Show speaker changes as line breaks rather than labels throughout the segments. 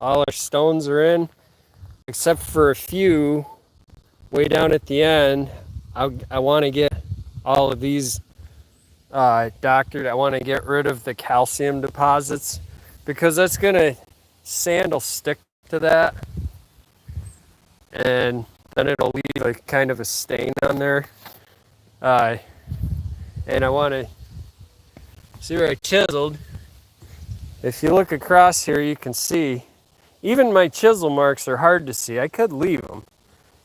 all our stones are in, except for a few way down at the end. I want to get all of these doctored. I want to get rid of the calcium deposits because that's gonna, sand will stick to that, and then it'll leave like kind of a stain on there. And I want to see where I chiseled. If you look across here, you can see even my chisel marks are hard to see. I could leave them.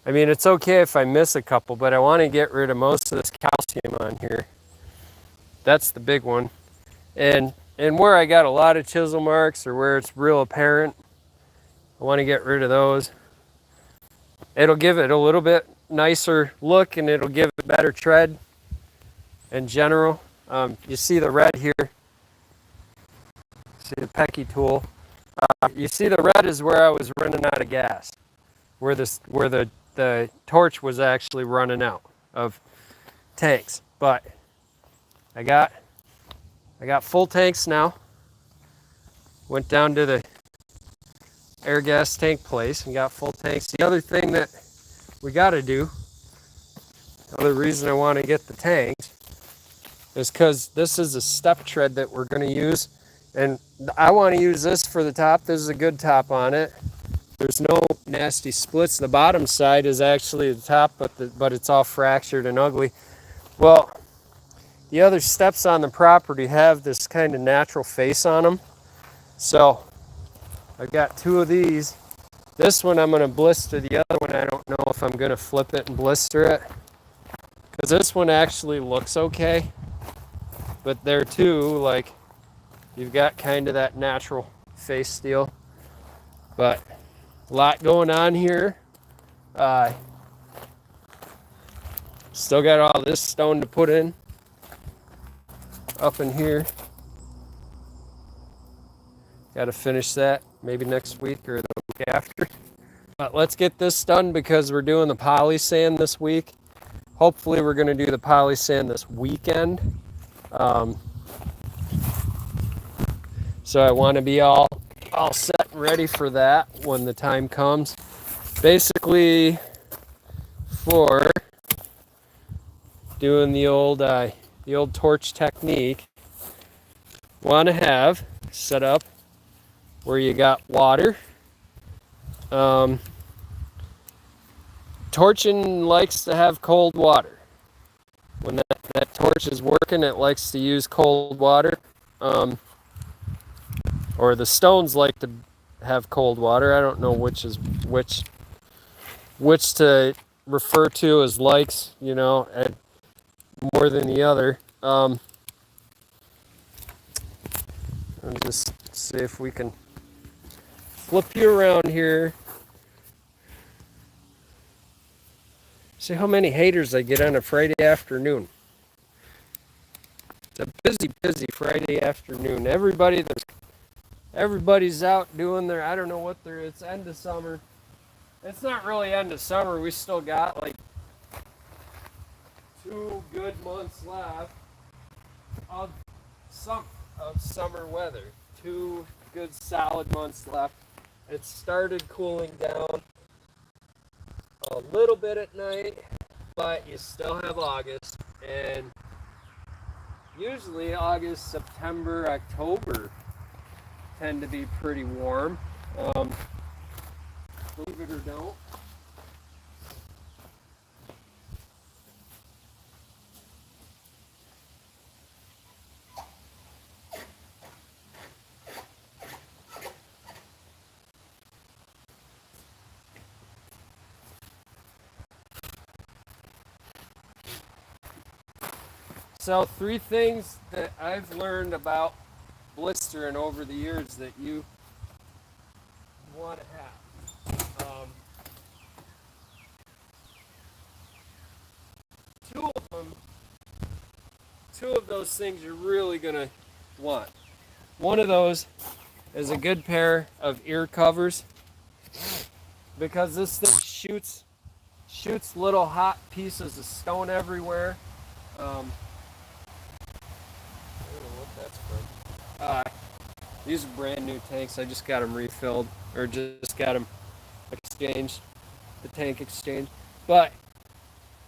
I mean, it's okay if I miss a couple, but I want to get rid of most of this calcium on here. That's the big one. And where I got a lot of chisel marks or where it's real apparent, I want to get rid of those. It'll give it a little bit nicer look, and it'll give it better tread in general. You see the red here. See the Pecky tool. You see the red is where I was running out of gas, where the torch was actually running out of tanks. But I got full tanks now. Went down to the air gas tank place and got full tanks. The other thing that we got to do, the other reason I want to get the tanks, is because this is a step tread that we're going to use, and I want to use this for the top. This is a good top on it. There's no nasty splits. The bottom side is actually the top, but it's all fractured and ugly. Well, the other steps on the property have this kind of natural face on them. So I've got two of these. This one I'm going to blister. The other one I don't know if I'm going to flip it and blister it, because this one actually looks okay. But there too, like, you've got kind of that natural face deal. But a lot going on here. Still got all this stone to put in up in here. Got to finish that maybe next week or the week after. But let's get this done because we're doing the poly sand this week. Hopefully we're going to do the poly sand this weekend. So I want to be all set and ready for that when the time comes. Basically, for doing the old torch technique, want to have set up where you got water. Torching likes to have cold water. When that torch is working, it likes to use cold water. Or the stones like to have cold water. I don't know which is which to refer to as likes, more than the other. I'll just see if we can flip you around here. See how many haters I get on a Friday afternoon. It's a busy Friday afternoon. Everybody's out doing their, I don't know what it's end of summer. It's not really end of summer. We still got like 2 good months left of summer weather. 2 good solid months left. It started cooling down a little bit at night, but you still have August, and usually August, September, October tend to be pretty warm, believe it or don't. So 3 things that I've learned about blistering over the years that you want to have. 2 of those things you're really going to want. One of those is a good pair of ear covers, because this thing shoots little hot pieces of stone everywhere. I don't know what that's from. These are brand new tanks. I just got them refilled, or just got them exchanged, the tank exchange. But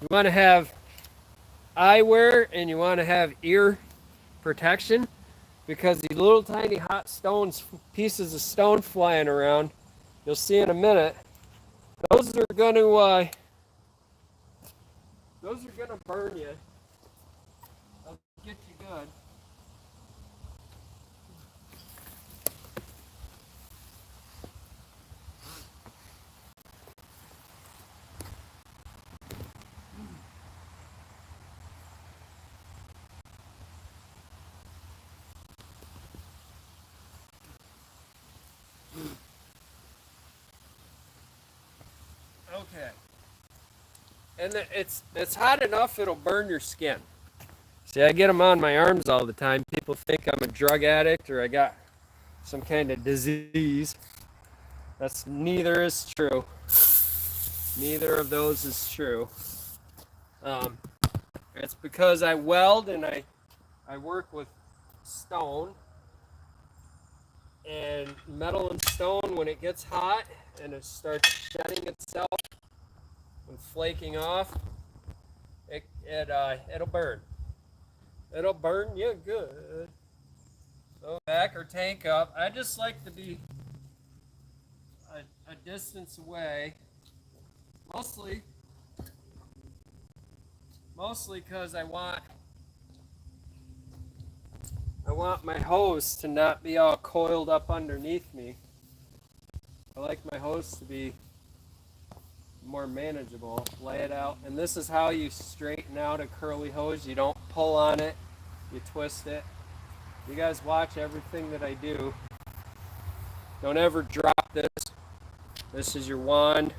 you want to have eyewear and you want to have ear protection, because these little tiny hot stones, pieces of stone flying around, you'll see in a minute, those are gonna burn you. They'll get you good. Okay. And it's hot enough it'll burn your skin. See, I get them on my arms all the time. People think I'm a drug addict or I got some kind of disease. That's neither is true. Neither of those is true. It's because I weld and I work with stone, and metal and stone, when it gets hot and it starts shedding itself and flaking off, it'll burn. It'll burn you good. So back or tank up. I just like to be a distance away, mostly because I want my hose to not be all coiled up underneath me. I like my hose to be more manageable. Lay it out, and this is how you straighten out a curly hose. You don't pull on it, you twist it. You guys watch everything that I do. Don't ever drop this. This is your wand,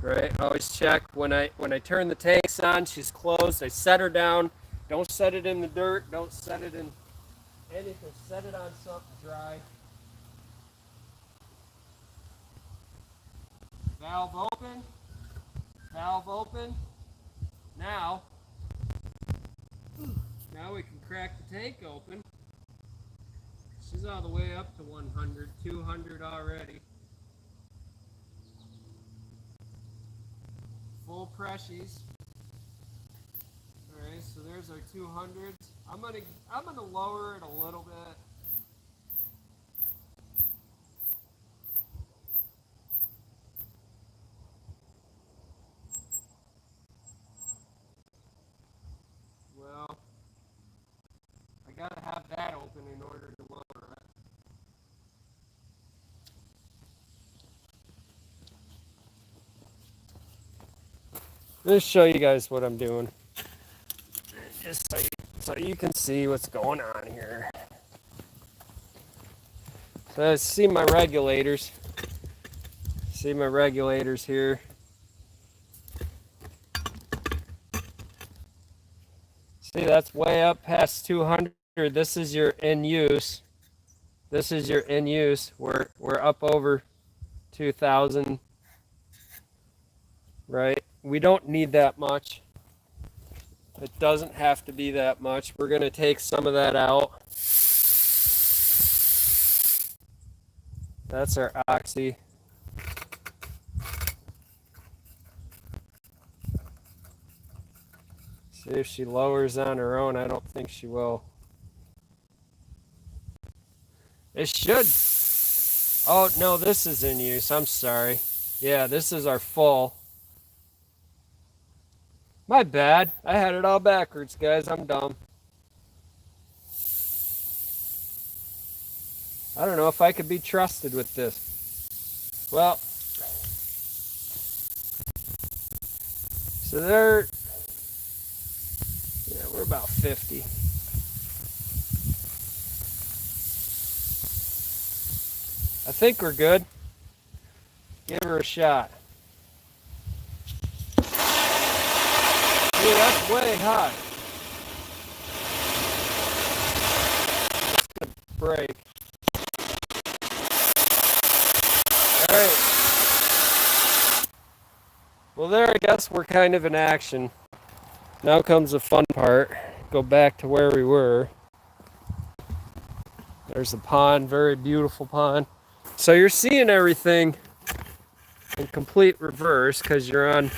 right? Always check when I turn the tanks on, she's closed. I set her down. Don't set it in the dirt. Don't set it in anything. Set it on something dry. Valve open. Valve open. Now we can crack the tank open. She's all the way up to 100, 200 already. Full pressies. Alright, so there's our 200s. I'm gonna lower it a little bit. Well, I gotta have that open in order to lower it. Let's show you guys what I'm doing, just so you can see what's going on here. So see my regulators. See my regulators here. See, that's way up past 200. This is your in use. This is your in use. We're up over 2,000, right? We don't need that much. It doesn't have to be that much. We're going to take some of that out. That's our oxy. See if she lowers on her own. I don't think she will. It should. Oh, no, this is in use. I'm sorry. Yeah, this is our full. My bad. I had it all backwards, guys. I'm dumb. I don't know if I could be trusted with this. Well, so there. Yeah, we're about 50. I think we're good. Give her a shot. Dude, that's way high. It's gonna break. Alright. Well, there, I guess we're kind of in action. Now comes the fun part. Go back to where we were. There's the pond, very beautiful pond. So you're seeing everything in complete reverse because you're on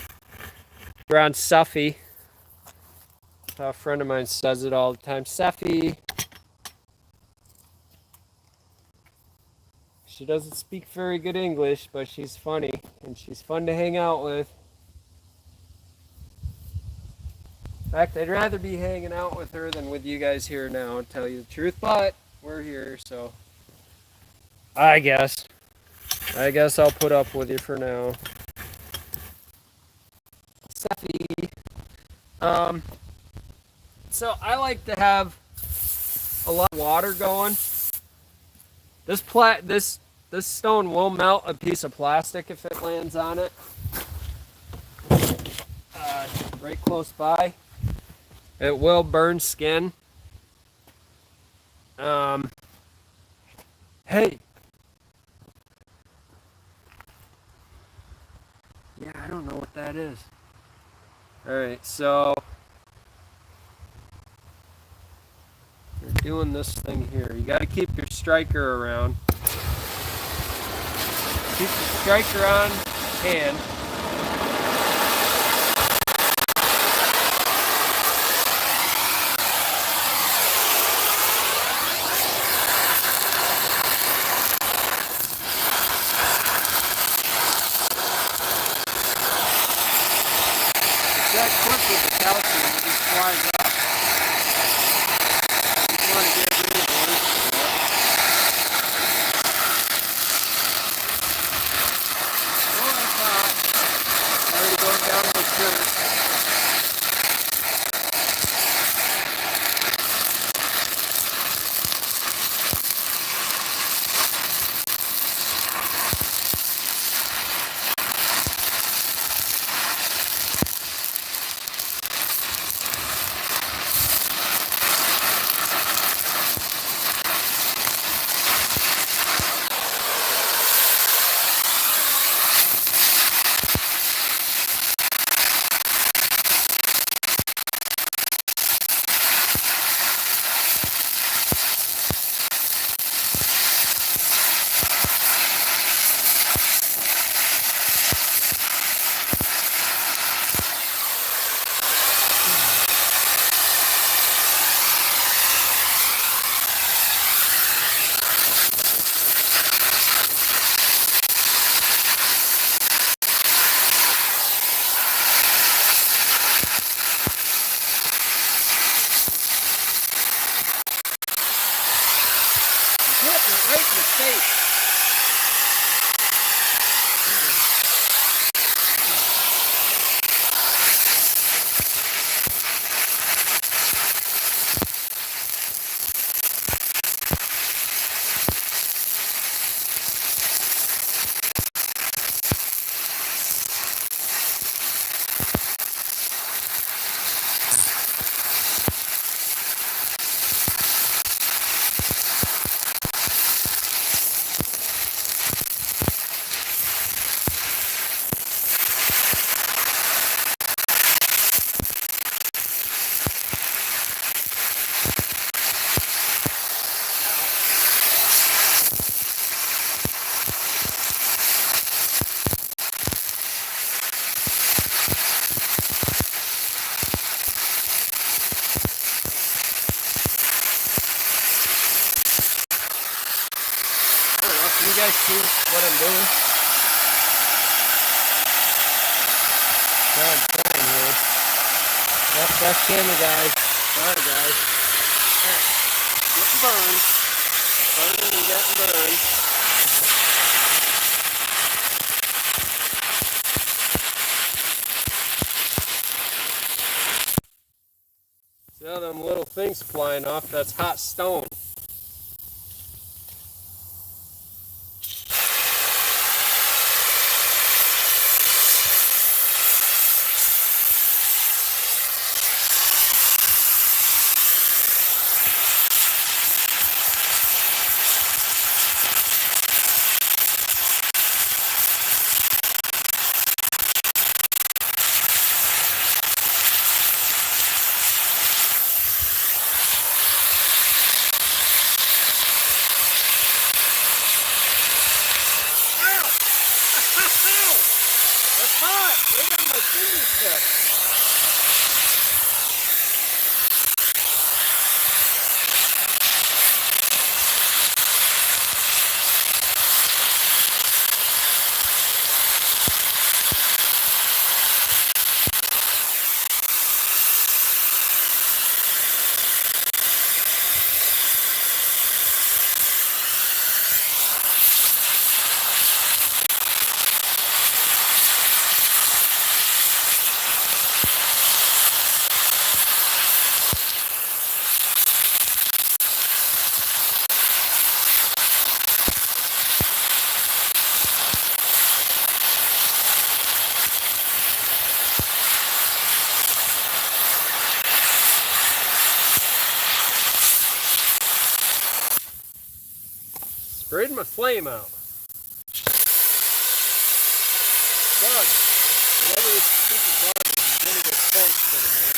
Suffy. A friend of mine says it all the time. Suffy. She doesn't speak very good English, but she's funny and she's fun to hang out with. In fact, I'd rather be hanging out with her than with you guys here now, to tell you the truth. But we're here, so I guess I'll put up with you for now. Steffi. So I like to have a lot of water going. This stone will melt a piece of plastic if it lands on it. Right close by. It will burn skin. Hey. Yeah, I don't know what that is. Alright, so you're doing this thing here. You gotta keep your striker around. Keep the striker on hand. That quick with the calcium, it just flies up. You just want to get rid of it. Oh, that's hot. Already going down to the shirt. Hitting it right in the face. Can you guys see what I'm doing? I'm trying here. That's camera, guys. Sorry, guys. Alright. Getting burned. Burning and getting burned. See how them little things flying off? That's hot stone. Sprayed my flame out. Bug. Whatever this stupid bug is, I'm gonna get torched in a minute.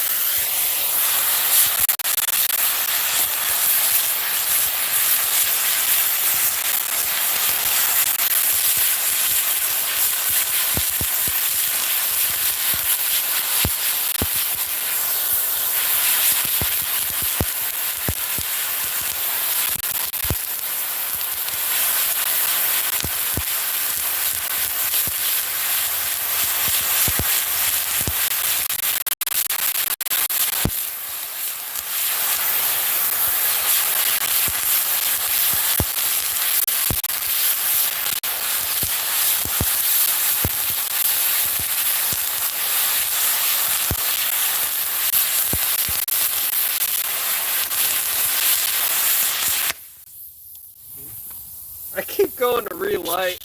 I keep going to relight.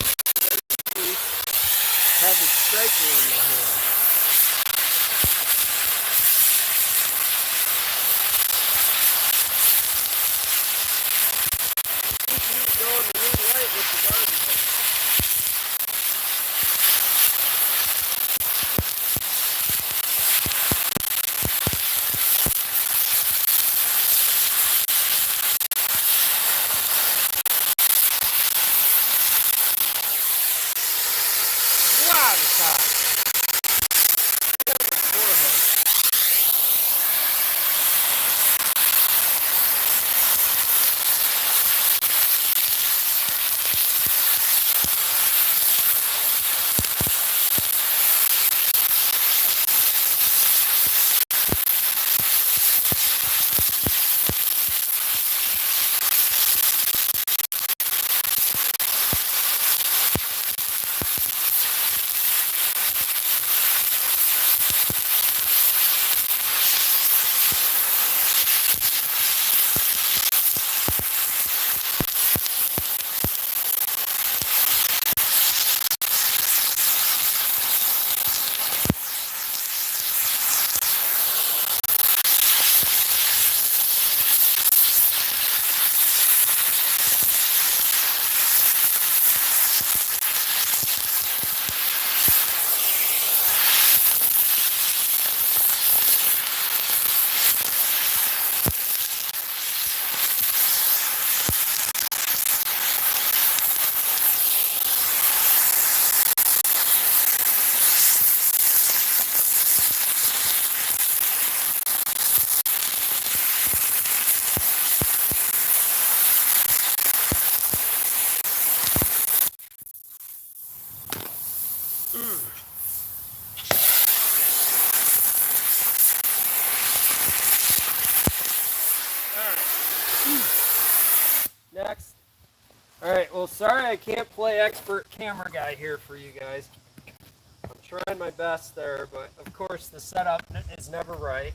Have the striker in my hand. Keep going to relight with the garden hose. Wow, it's hot. Next. Alright, well, sorry I can't play expert camera guy here for you guys. I'm trying my best there, but of course the setup is never right.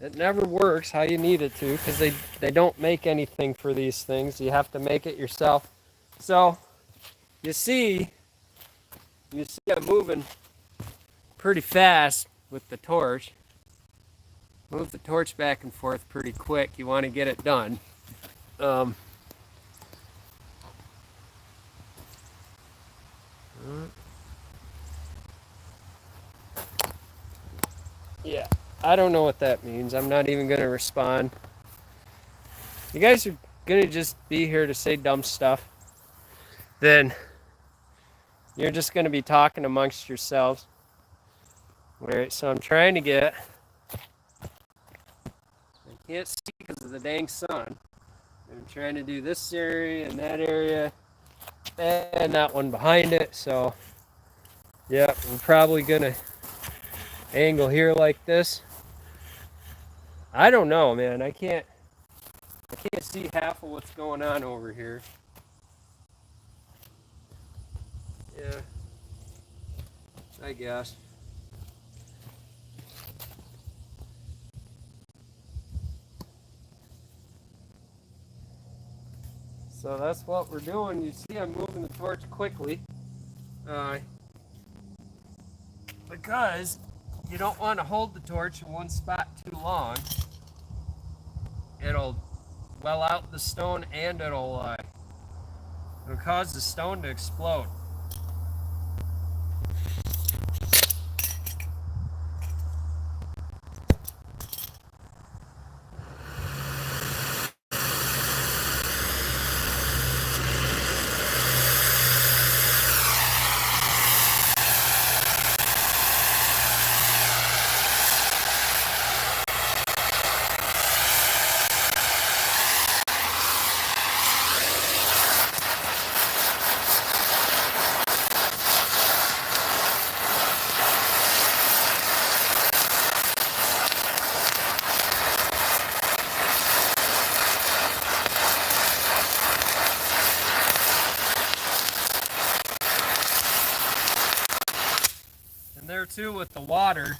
It never works how you need it to, because they don't make anything for these things. You have to make it yourself. So, you see I'm moving pretty fast with the torch. Move the torch back and forth pretty quick. You want to get it done. Yeah, I don't know what that means. I'm not even going to respond. You guys are going to just be here to say dumb stuff. Then you're just going to be talking amongst yourselves. All right, so I'm trying to get, I can't see because of the dang sun. I'm trying to do this area and that area and that one behind it. So, yeah, I'm probably going to angle here like this. I don't know, man. I can't see half of what's going on over here. Yeah, I guess. So that's what we're doing. You see I'm moving the torch quickly because you don't want to hold the torch in one spot too long. It'll well out the stone and it'll cause the stone to explode. And there too with the water,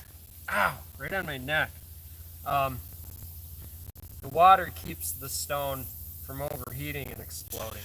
ow, right on my neck. The water keeps the stone from overheating and exploding.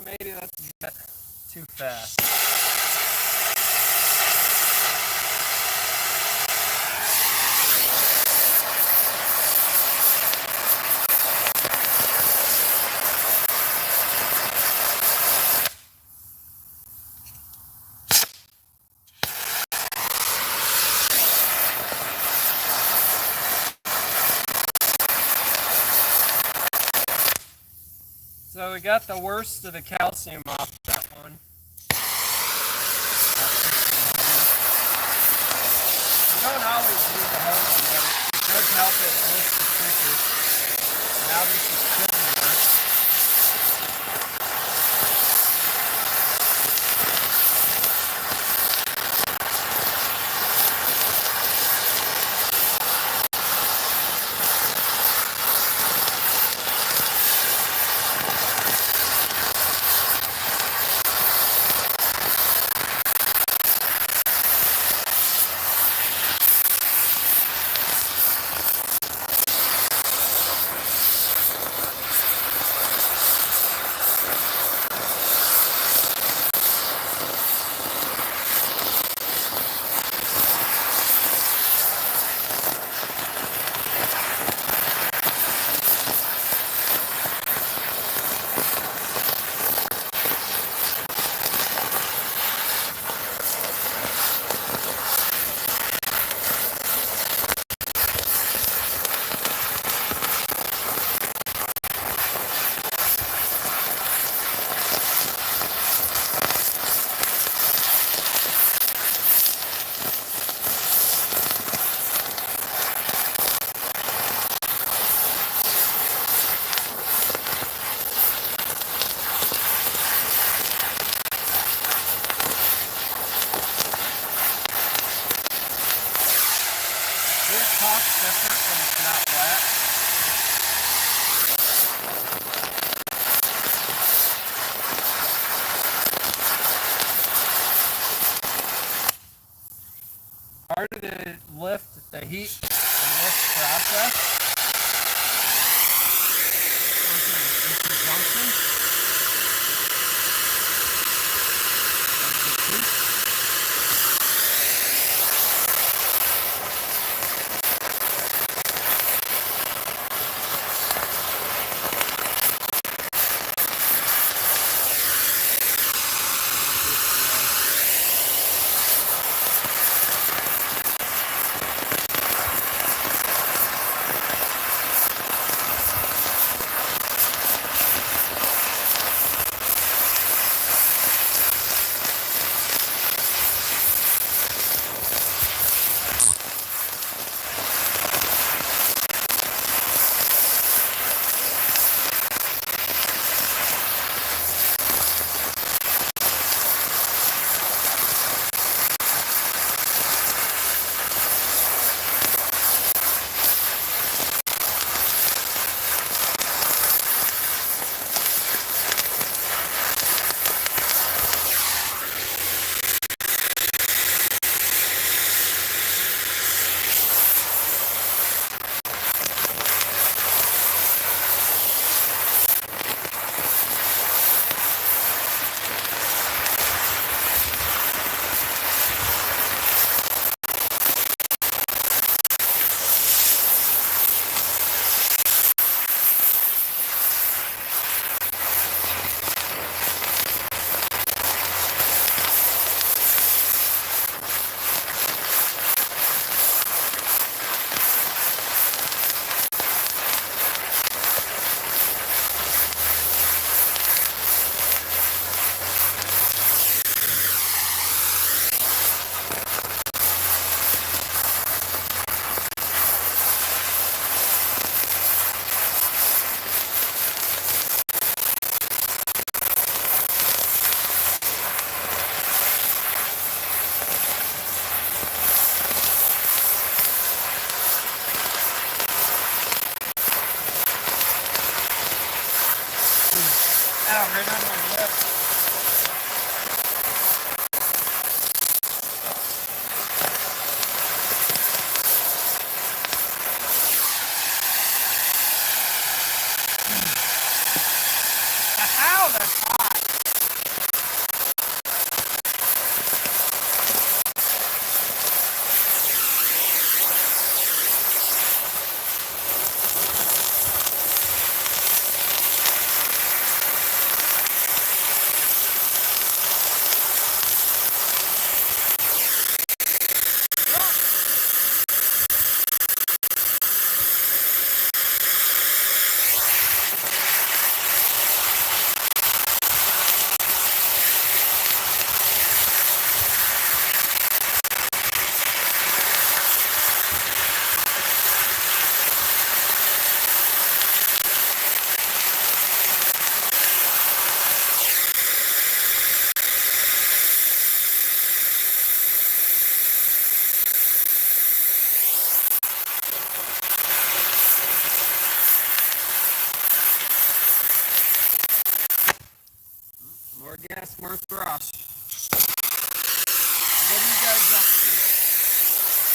Maybe that's a bit too fast. So we got the worst of the calcium off that one. You don't always use the hose, but it does help it mix the quicker. Now this is filling work. It talks different when it's not wet. Part of the lift, the heat and lift process, in conjunction of the two. Ow, right on my lip. Ow, that's hot. More gas, more thrust. What are you guys up to?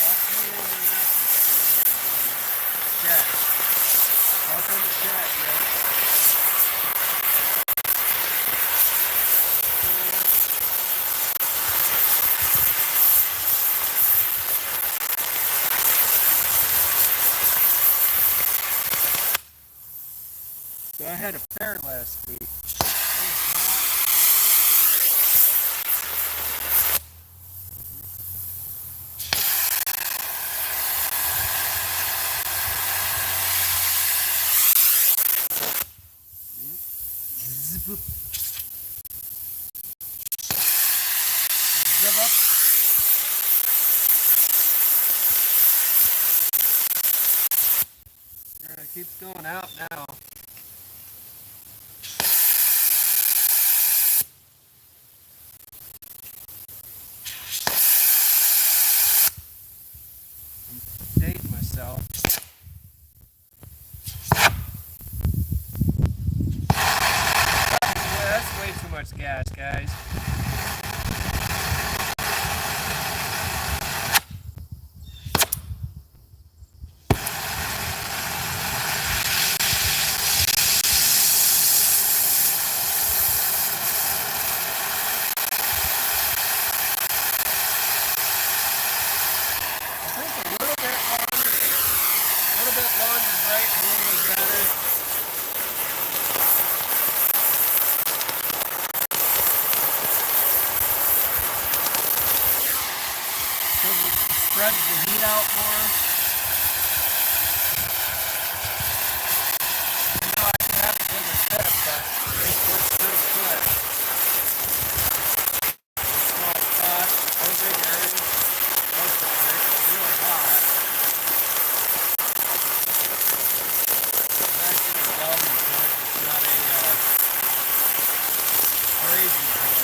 Talk to me in the message chat. Talk on the chat, yo. So I had a fair last week. Zip up. Alright, it keeps going out now. I'm dating so. That's way too much gas, guys. Spreads the heat out more. You know, I can have a bigger tip, but it works pretty good. Small pot, no big areas, no stick, it's really hot. It's actually a welding torch, it's not a brazing torch.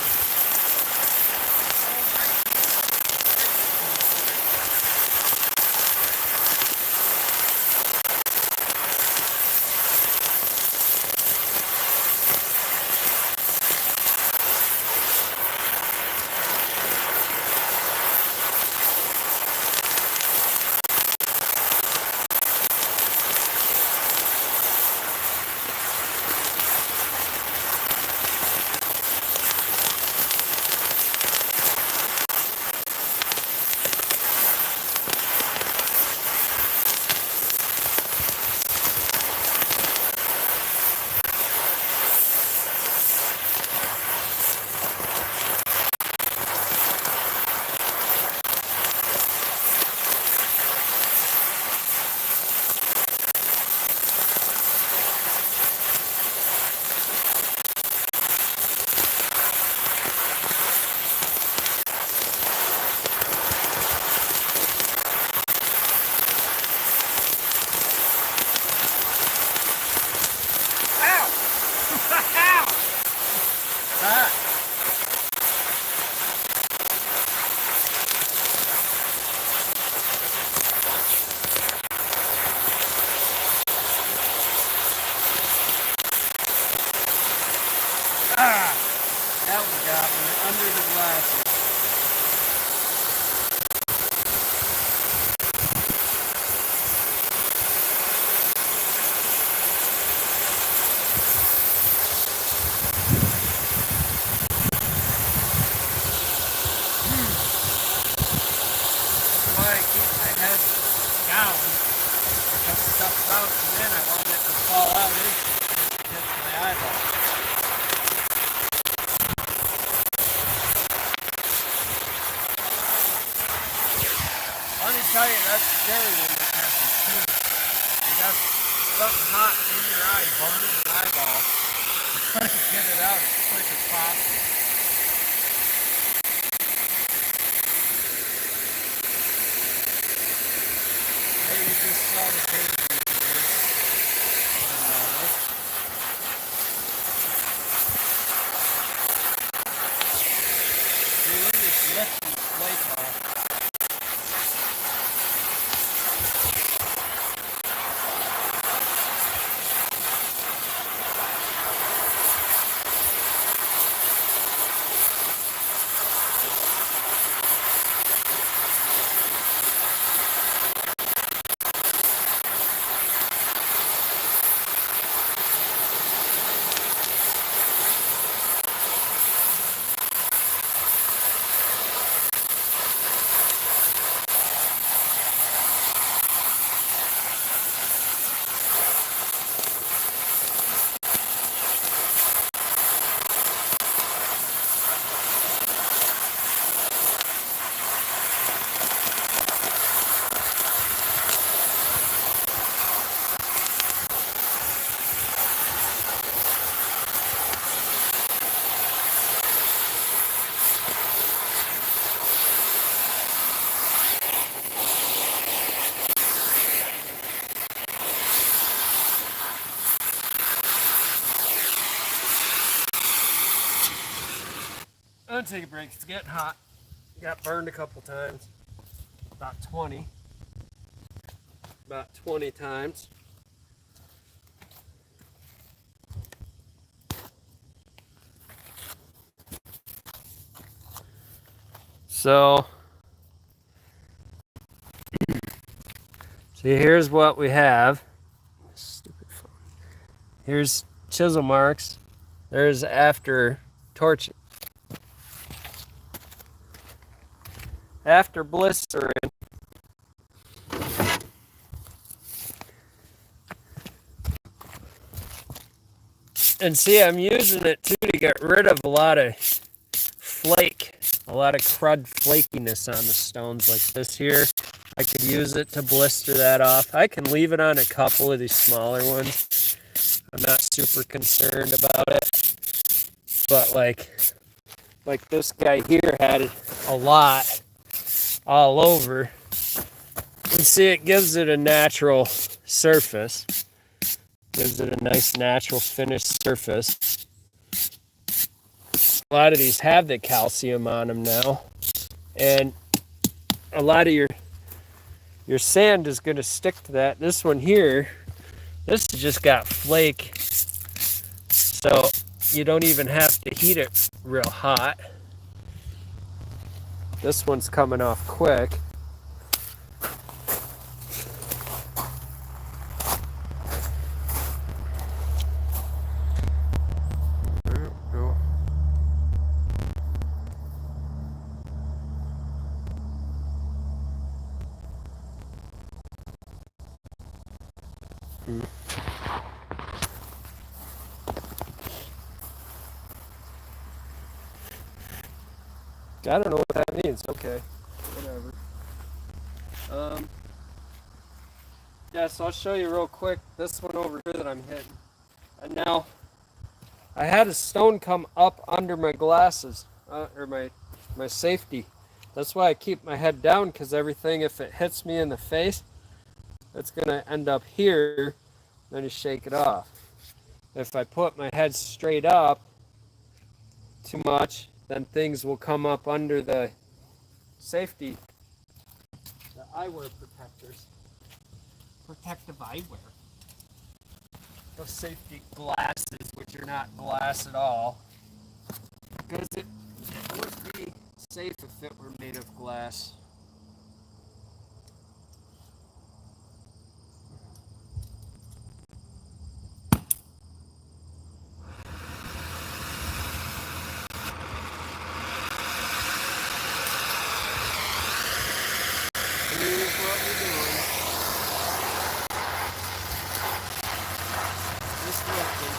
That one got me under the glasses. That's why I keep my head down. Because stuff's bouncing in, I want it to fall out and hit my eyeball. Let me tell you, that's scary when that happens too. You got something hot in your eye, burning your eyeball. You try to get it out as quick as possible. Hey, you just saw the page here. See, let me just lift these plates off. I'm gonna take a break. It's getting hot. Got burned a couple times. About 20. about 20 times. So, see, here's what we have. Stupid phone. Here's chisel marks. There's after torching. After blistering. And see, I'm using it too to get rid of a lot of flake, a lot of crud flakiness on the stones like this here. I could use it to blister that off. I can leave it on a couple of these smaller ones. I'm not super concerned about it. But like this guy here had a lot all over. And see, it gives it a natural surface. Gives it a nice natural finished surface. A lot of these have the calcium on them now. And a lot of your sand is going to stick to that. This one here, this has just got flake. So you don't even have to heat it real hot. This one's coming off quick. I don't know what that means. Okay, whatever. Yeah, so I'll show you real quick this one over here that I'm hitting. And now, I had a stone come up under my glasses, or my safety. That's why I keep my head down, because everything, if it hits me in the face, it's going to end up here, then you shake it off. If I put my head straight up too much, then things will come up under the safety, the eyewear protectors. Protective eyewear. Those safety glasses, which are not glass at all. Because it would be safe if it were made of glass. Here's what we're doing. Just lifting.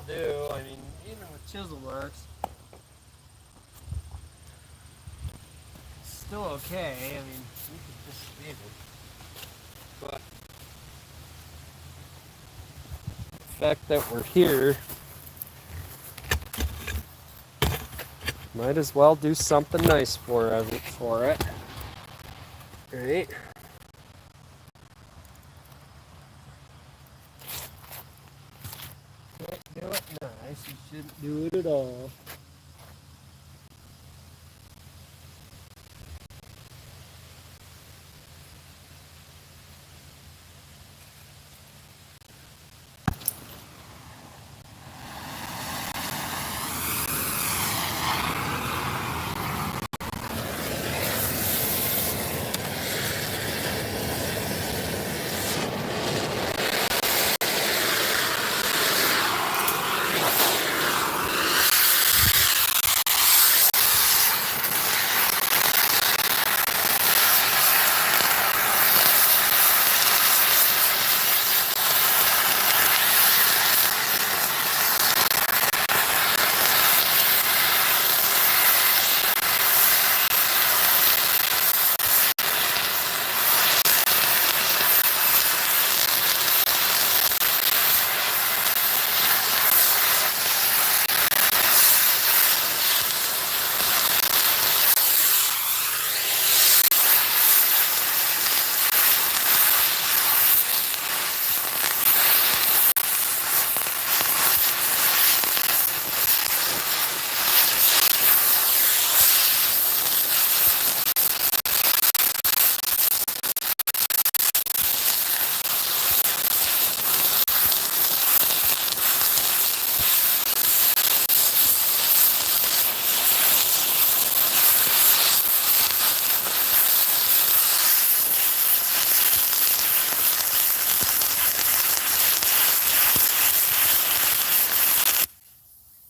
well do. I mean, even with chisel marks, it's still okay. I mean, you could just leave it. But the fact that we're here, might as well do something nice for it. Right? Can't do it nice. You shouldn't do it at all.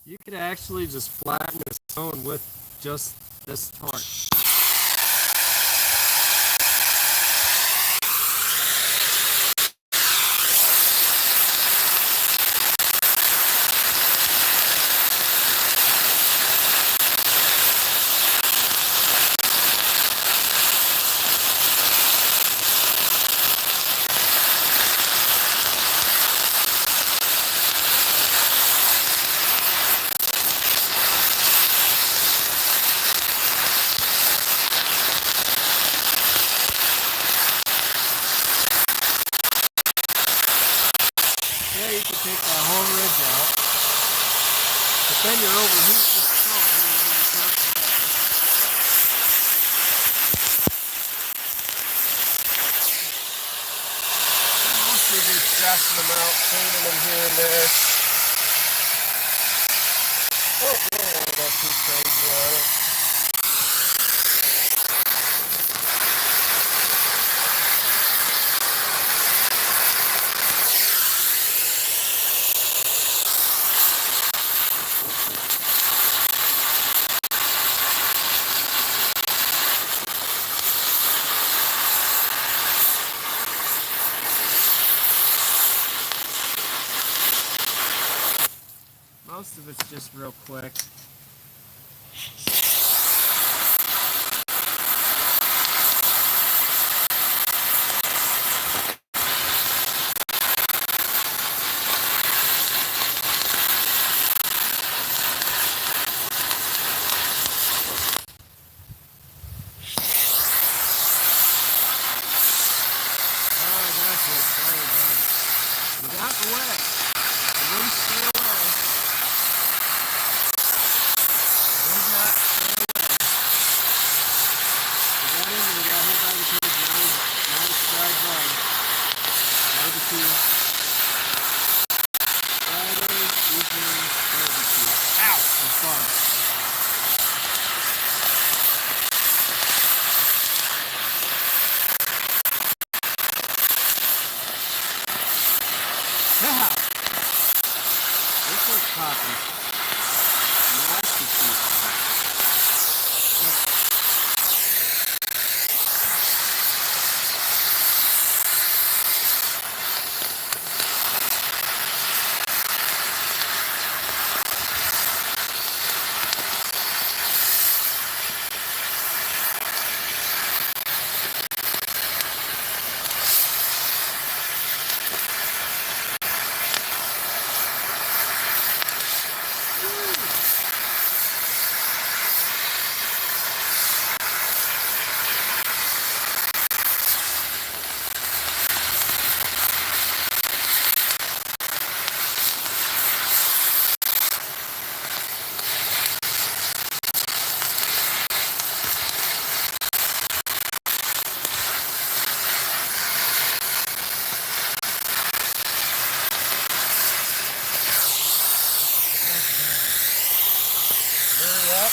You could actually just flatten the stone with just this torch. Yeah, you can take that whole ridge out, but then you're overheating the stone. You want to be careful there. I'm mostly just stressing them out, cleaning them here and there. Oh, you don't want to go too crazy on it. Most of it's just real quick. You got the way. The wind stay away. Wind not stay away. We got in there, we got hit by the cage. Now it's stride one. Barbecue. Friday evening barbecue. Ow! It's fun. Yeah! This was popping. Nasty piece.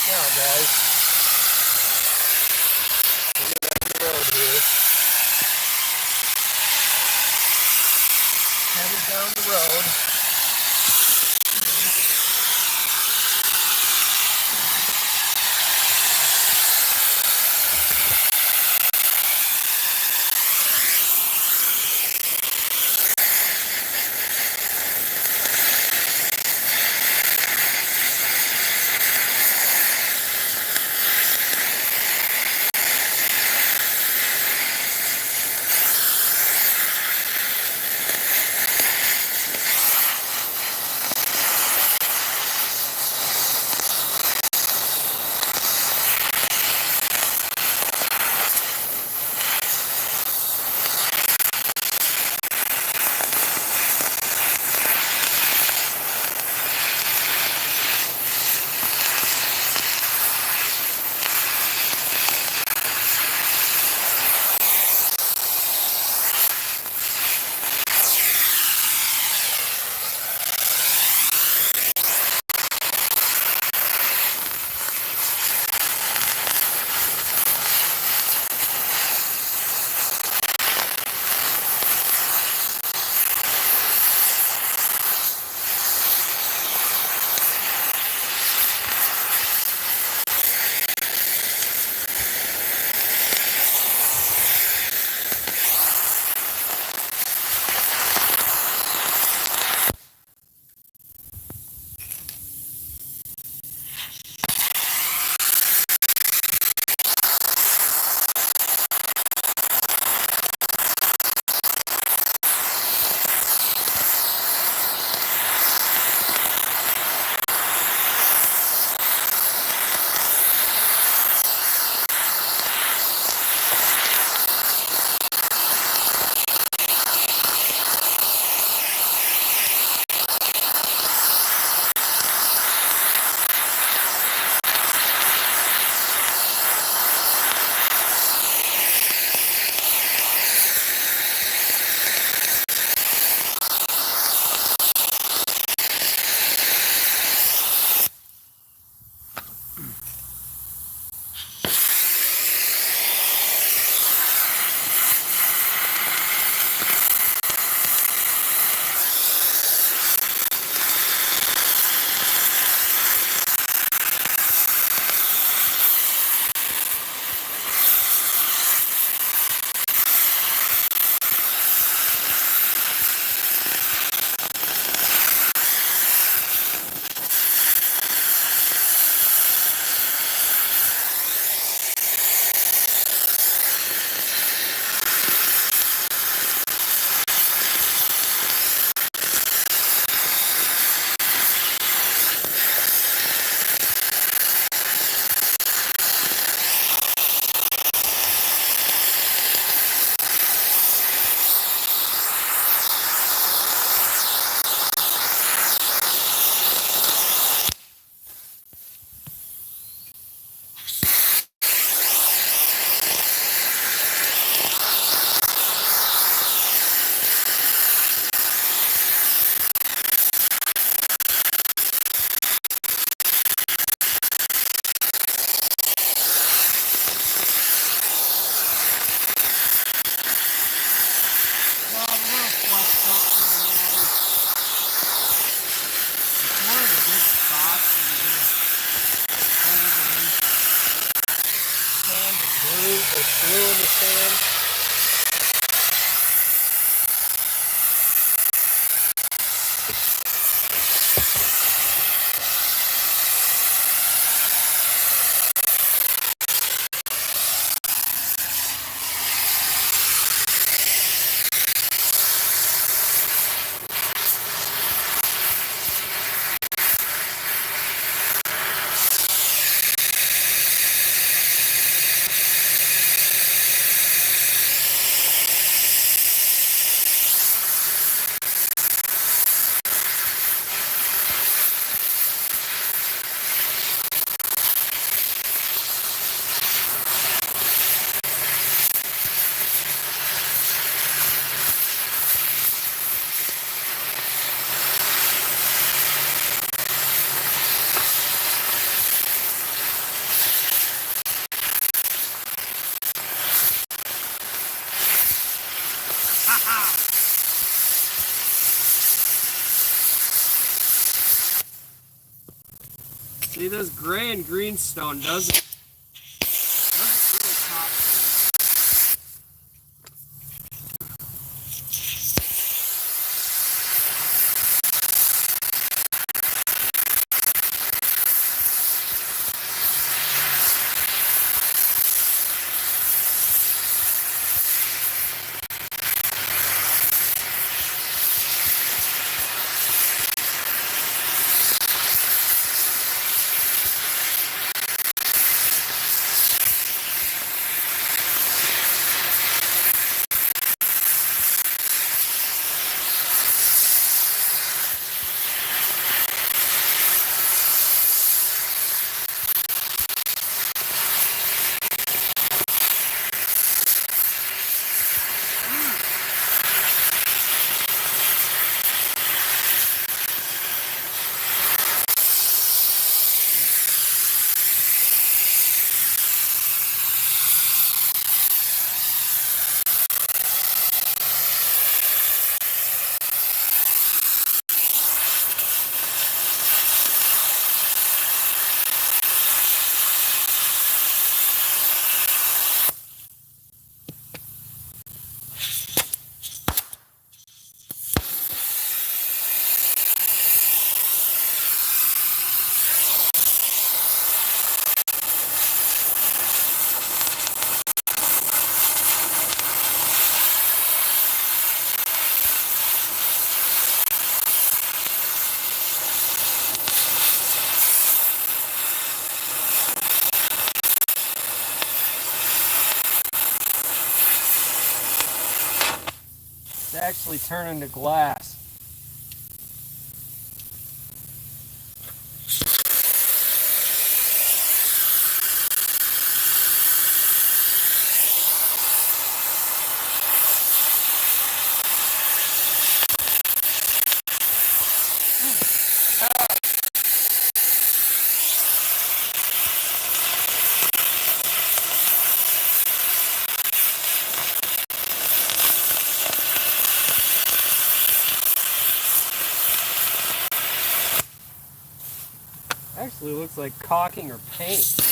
Now, guys, coming down the road here. Headed down the road. Glue in the sand. See, this gray and green stone doesn't really pop very well. It's actually turning to glass. Actually looks like caulking or paint. I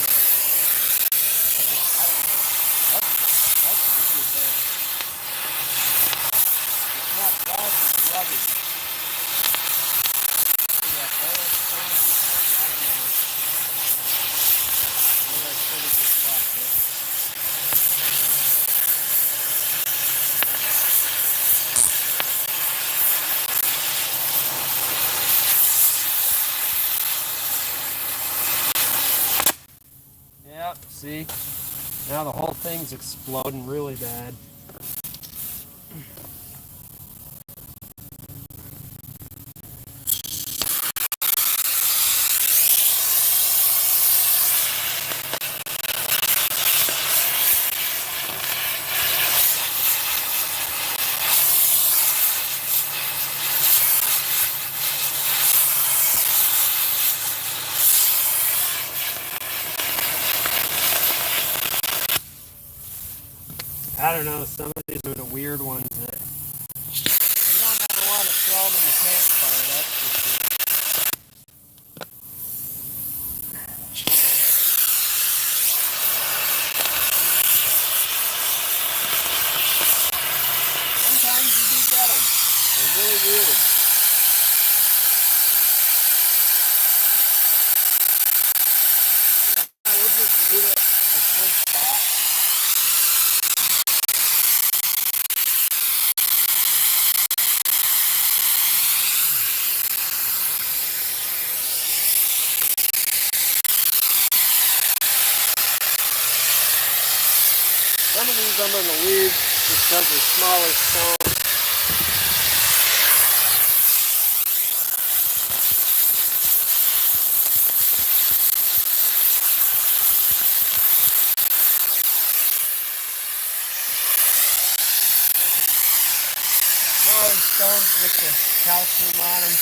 don't know. That's really bad. It's not glass, it's rubber. See that oil stain or something? I don't know. Maybe I should have just left it. Yep, see? Now the whole thing's exploding really bad. I don't know, some of these are the weird ones that you don't ever want to throw them in the campfire, that's for sure. Sometimes you do get them. They're really weird. We'll just leave it at one spot. Some of these I'm going to leave just because they're smaller stones. Smaller stones with the calcium on them.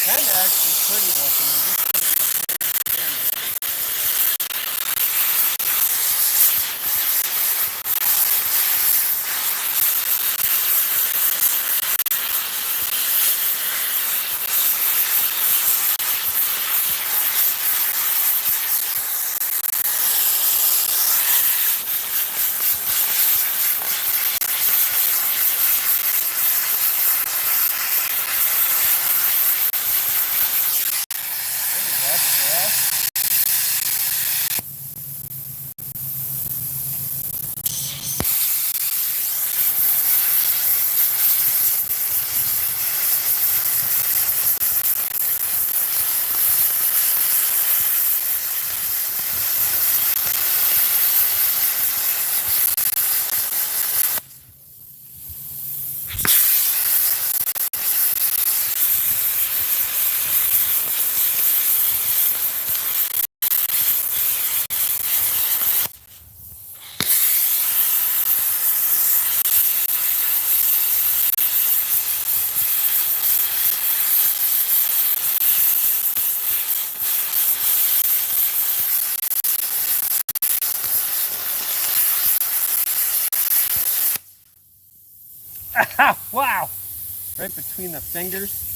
Kind of actually pretty looking. They're just putting the paint on. Wow! Right between the fingers.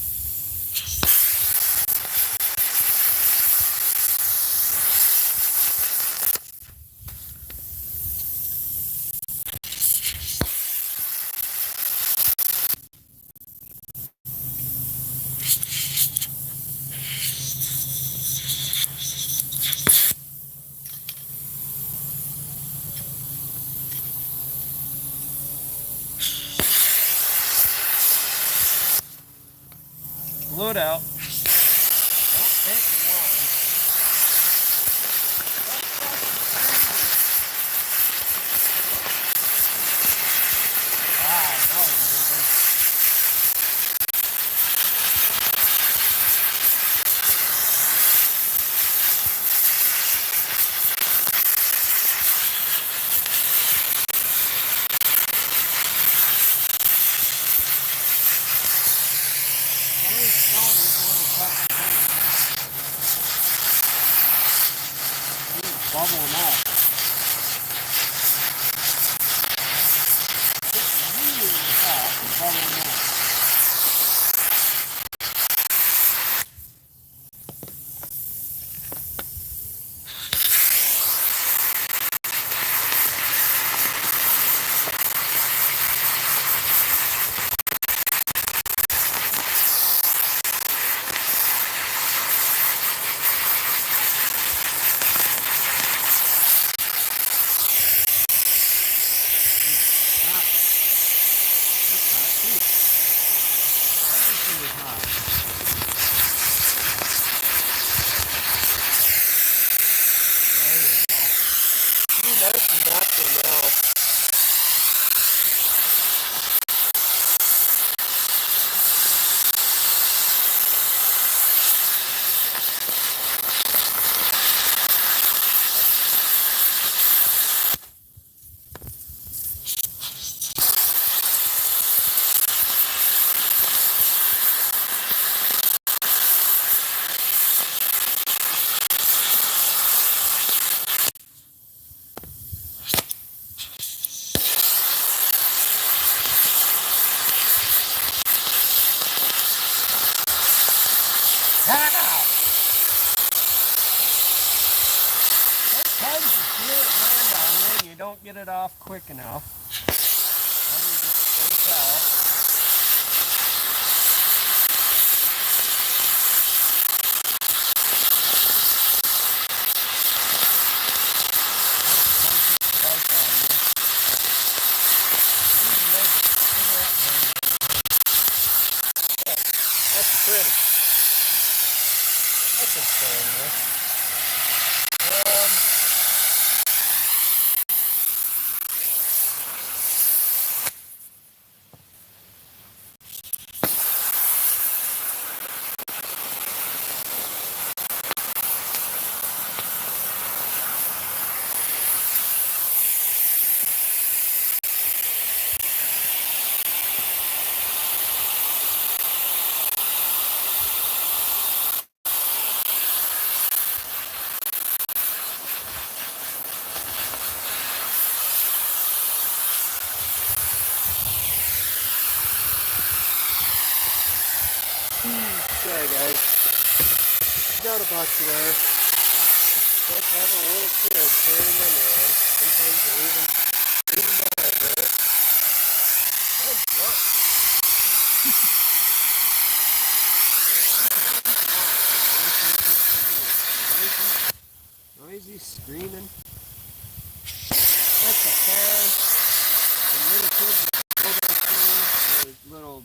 Blew it out. Don't take me long. Wow, now we're moving. Some of these stones are a little tough to clean. Bubble them up. It's really hot to bubble them up. Sometimes you feel it land on you and you don't get it off quick enough. Then you just scrape out. That's pretty. I can stay in this. Okay, guys. Got a box there. Like having a little kid carrying them around. Sometimes they're even better with it. I'm drunk. Noisy screaming. That's a fair. Some little kids build those things, their little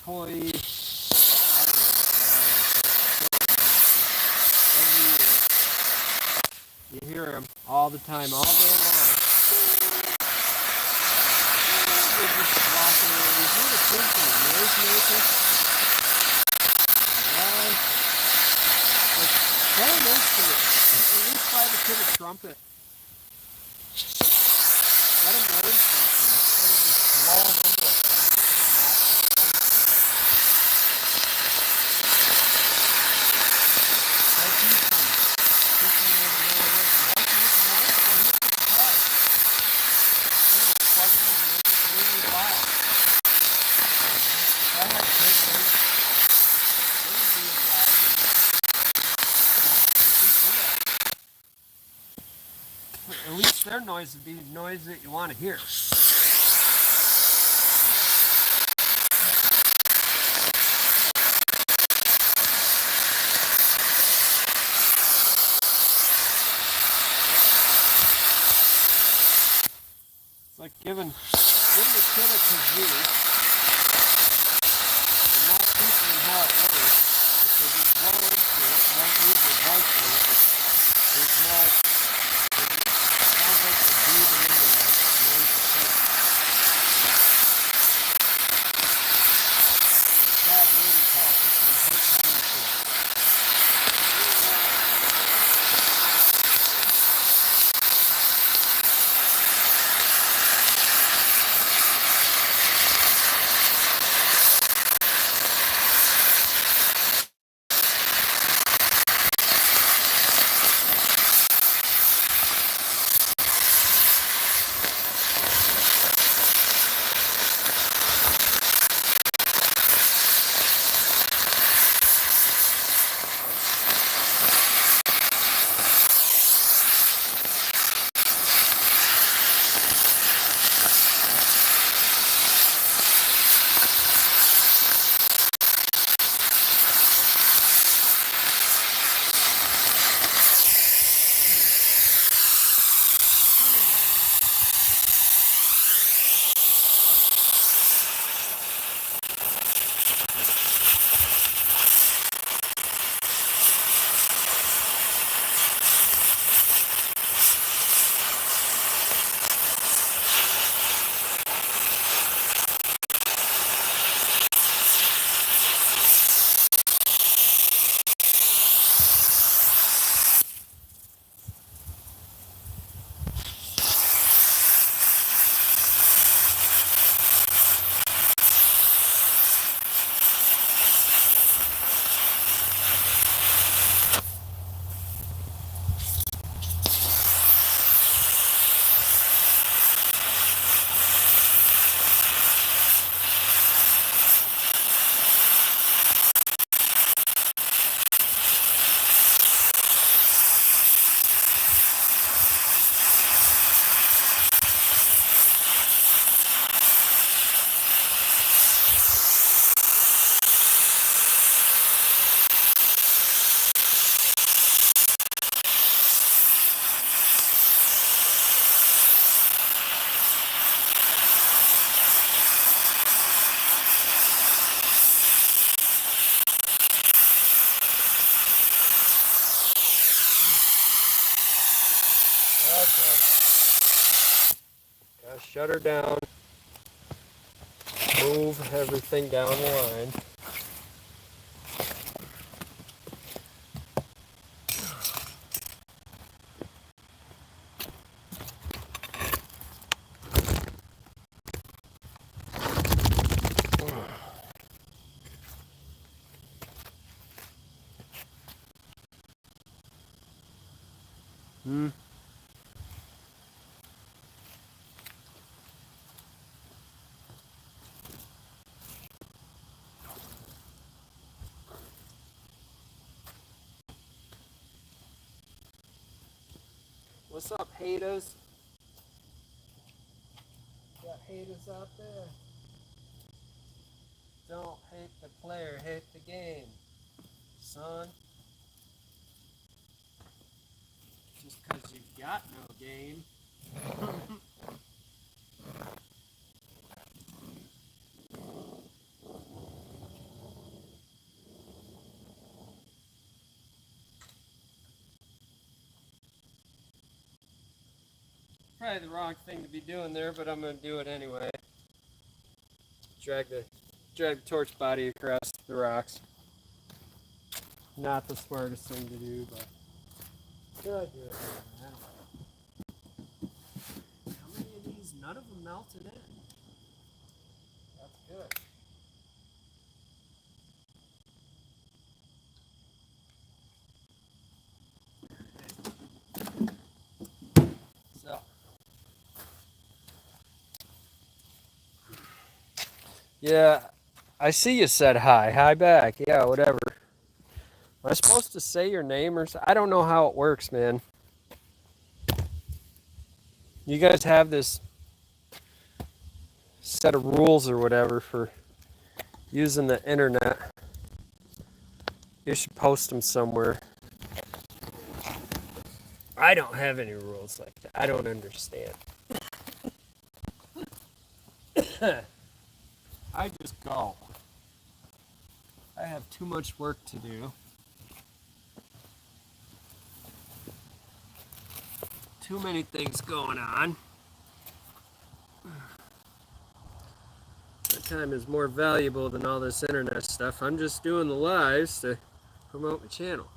toys. I don't know what every year. You hear them all the time, all day long. They're just walking around. You hear the kids and the noisemakers. And play an instrument. At least buy the kid a trumpet. Let him learn something instead of just blowing into a thing. their noise to be noise that you want to hear. It's like giving a kid a kazoo and not teaching them how it works. If they just blow into it and don't use their voice for it, there's no, it sounds like they're breathing into like noise effect. It's a bad mating call for some hurt dinosaur. Okay. Gotta shut her down. Move everything down the line. What's up, haters? Got haters out there. Don't hate the player, hate the game, son. Just because you got no game. Probably the wrong thing to be doing there, but I'm going to do it anyway. Drag the torch body across the rocks. Not the smartest thing to do, but could do it anyway. How many of these? None of them melted in. That's good. So, yeah, I see you said hi. Hi back. Yeah, whatever. Am I supposed to say your name or I don't know how it works, man. you guys have this set of rules or whatever for using the internet, you should post them somewhere. I don't have any rules like that. I don't understand. I just go. I have too much work to do. Too many things going on. My time is more valuable than all this internet stuff. I'm just doing the lives to promote my channel.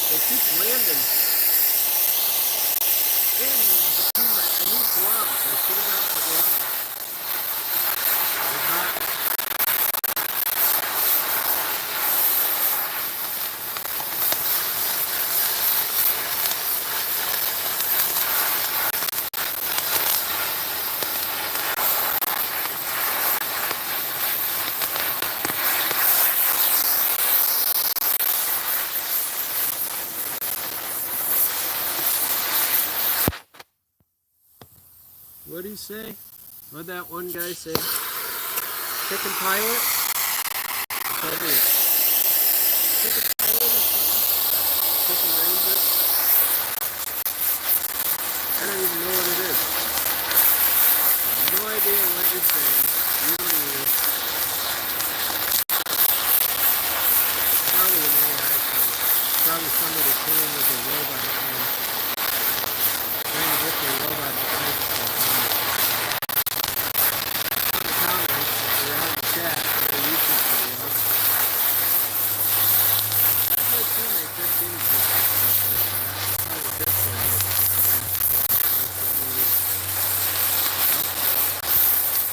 They keep landing in between my new gloves. I should have got the gloves. What did he say? What'd that one guy say? Chicken pilot? Chicken pilot or something? Chicken ranger? I don't even know what it is. I have no idea what you're saying. You don't either. Probably an AI thing. Probably somebody playing with a robot and trying to get the robot to fight.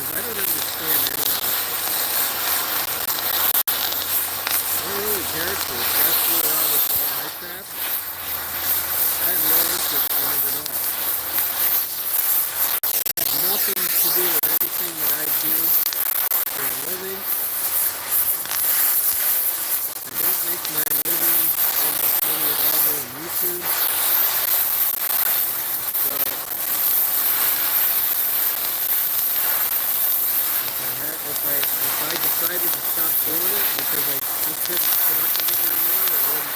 I don't understand for a living. I don't make my living almost money at all doing YouTube. So if I decided to stop doing it because I just couldn't put up with it anymore, I wouldn't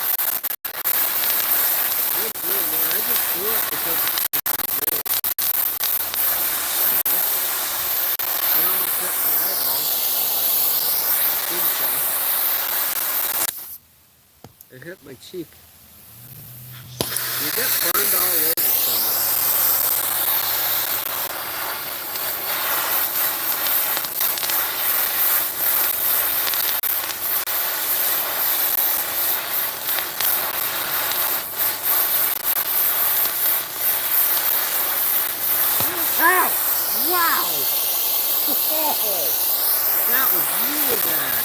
do it anymore. I just do it because I almost hit my eyeball. It hit my cheek. You get burned all over somewhere. Ow! Wow! Oh, that was really bad.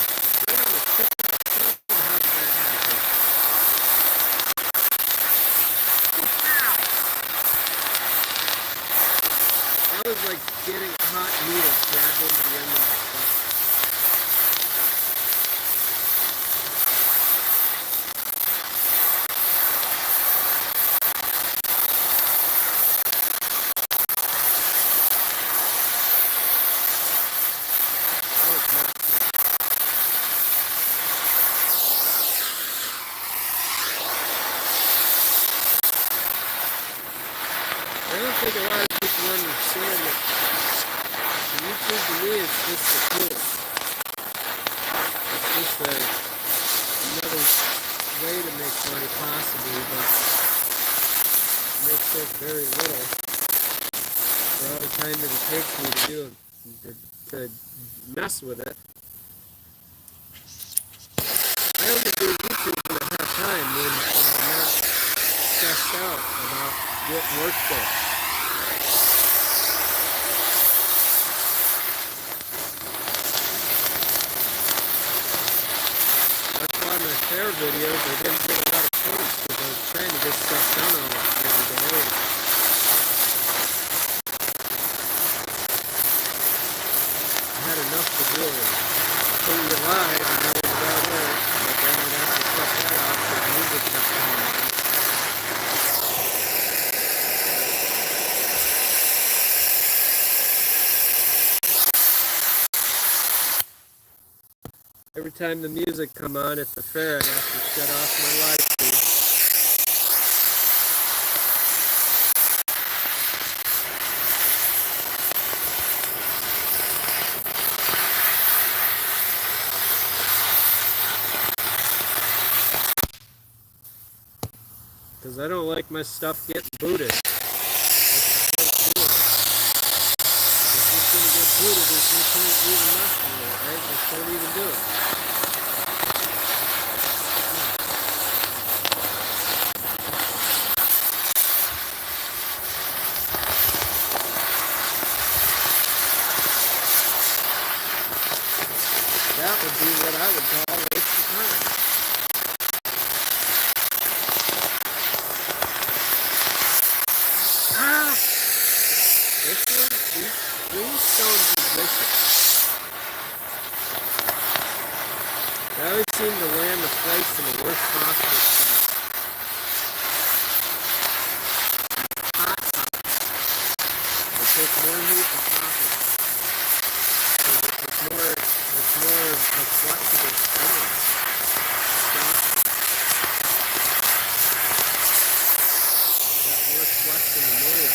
Right on the tip of the tongue. How did that happen? Ow! That was like getting a hot needle jabbed into the end of my thumb. I don't think a lot of people understand that YouTube to me is just a tool. It's just another way to make money possibly, but it makes it very little for all the time that it takes me to do it, to mess with it. I only do YouTube when I have time, when I'm not stressed out about getting work done. That's why my fair videos, I didn't get a lot of posts because I was trying to get stuff done on it every day. I had enough to do. I couldn't get live, and that was about it. But then I'd have to cut that off because music kept coming on. Every time the music come on at the fair, I'd have to shut off my live feed. Because I don't like my stuff getting booted. That's the whole deal. If it's going to get booted, there's no point even messing with it, right? Just don't even do it. That would be what I would call a waste of time. Ah! These stones are vicious. They always seem to land the place in the worst possible spot. Hot top. They take more heat than coffee. It's more of a flexible stone. Got more flex in the mold.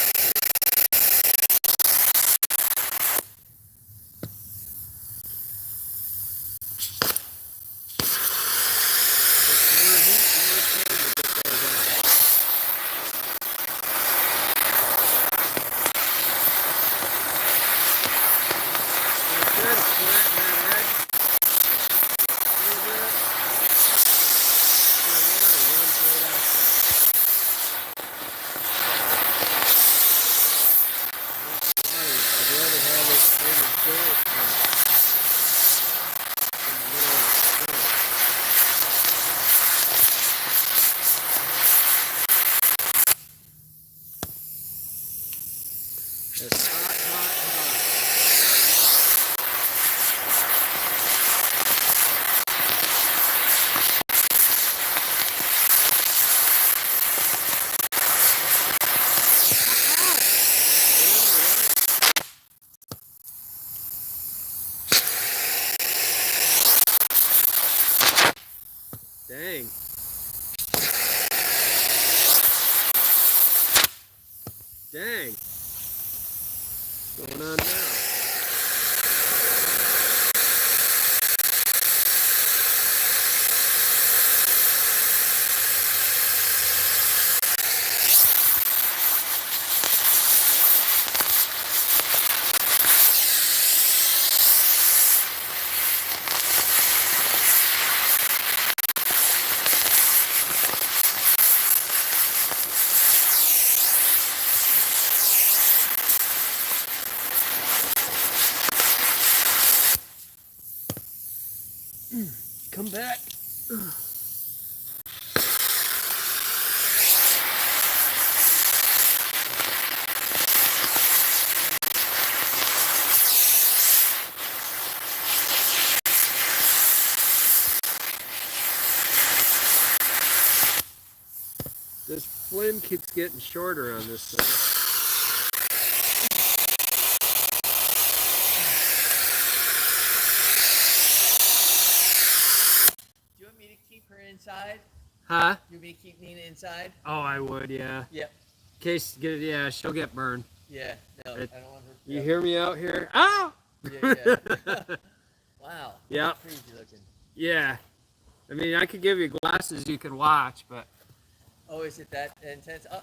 Try to flatten that edge a little bit. Dang. Dang. What's going on now? Come back. This flame keeps getting shorter on this thing.
Do you want me to keep her inside?
Huh?
You want me to keep Nina inside?
Oh, I would, yeah.
Yep.
In case, yeah, she'll get burned.
Yeah. No, I don't want her.
You hear me out here? Ow!
Yeah. Wow.
Yeah.
That's crazy looking.
Yeah. I mean, I could give you glasses you can watch, but
Oh, is it that intense? Oh,